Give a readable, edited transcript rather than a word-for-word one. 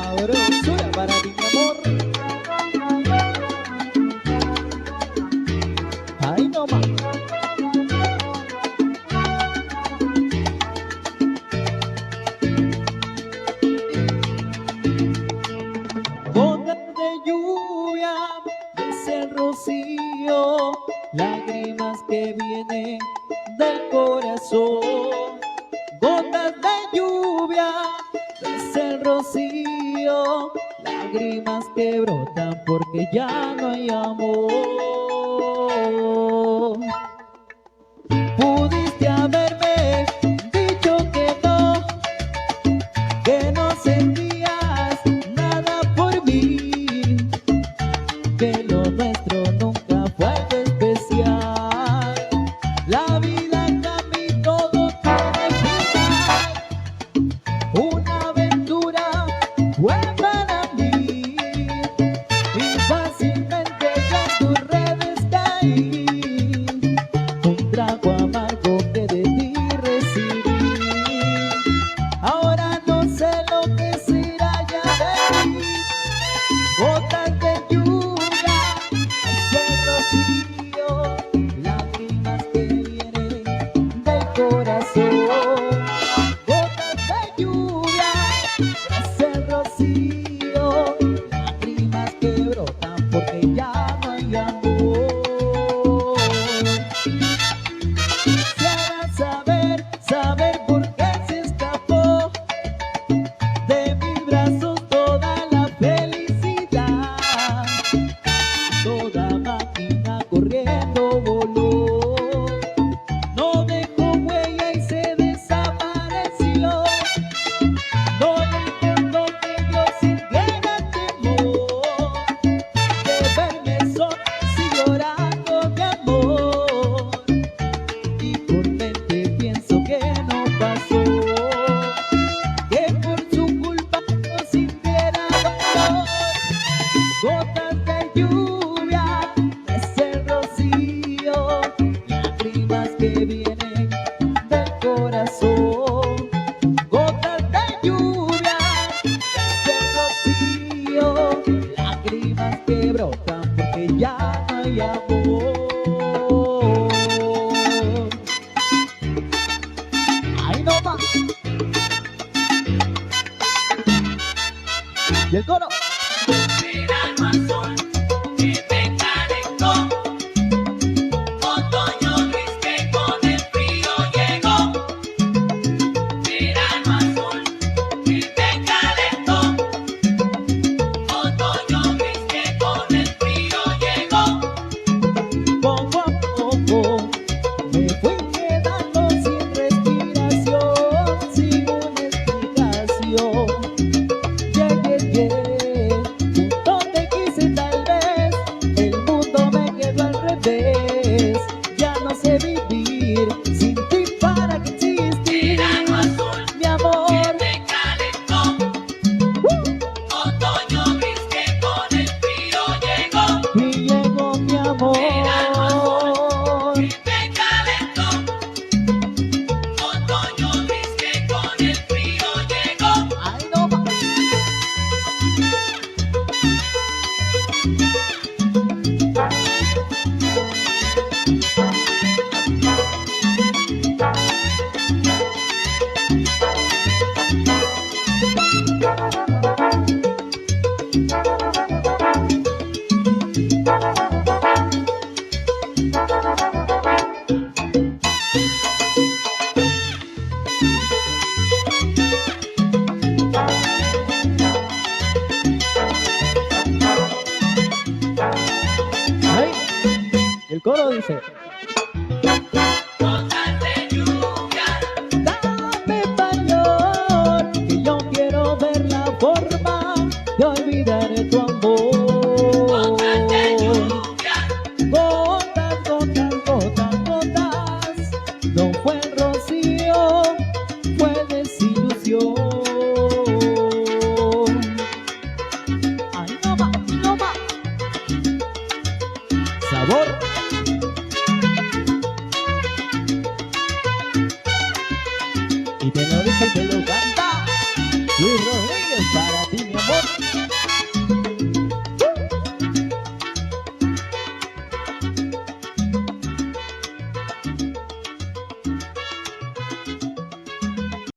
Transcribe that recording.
Sabrosura para ti, mi amor. Ahí nomás. Gotas de lluvia, es el rocío, lágrimas que vienen del corazón. Gotas de lluvia, es el rocío, lágrimas que brotan porque ya no hay amor. Pudiste haberme dicho que no sentías nada por mí, que lo nuestro nunca fue algo especial. La vida cambió, todo tiene final. Una aventura fue para mí y fácilmente ya en tus redes caí. Un trago amargo que de ti recibí. Ahora no sé lo que será ya de mí. Gotas de lluvia, ese rocío, lágrimas que vienen del corazón. Gotas de lluvia, ese rocío, lágrimas que brotan porque ya no hay amor. Quisiera saber por qué se escapó de mis brazos toda la felicidad. Toda máquina corriendo voló, no dejó huella y se desapareció. No le importó que yo sintiera temor de verme sola y llorando de amor. Y por mente pienso que no pasó, que por su culpa no sintiera dolor. Gotas de lluvia, ese rocío, lágrimas que vienen del corazón. Gotas de lluvia, ese rocío, lágrimas que brotan porque ya no hay amor. Ahí no va. Y el coro. Verano azul que me calentó, otoño gris que con el frío llegó. Verano azul que me calentó, otoño gris que con el frío llegó. Poco a poco me fui quedando sin respiración, sin una explicación. Donde quise tal vez, el mundo me quedó al revés. Ya no sé vivir sin ti, para que existir. Verano azul Mi amor, que me calentó, otoño gris que con el frío llegó. y llegó mi amor. Que me calentó, otoño gris que con el frío llegó. Ay, no va. Ay, el coro dice: Gotas de lluvia, dame valor, que yo quiero ver la forma de olvidar tu amor. gotas de lluvia, Gotas, gotas, gotas, gotas, no fue rocío, fue desilusión. Ay, no va, no va. Sabor. Y te lo dice y te lo canta Luis Rodríguez, para ti, mi amor.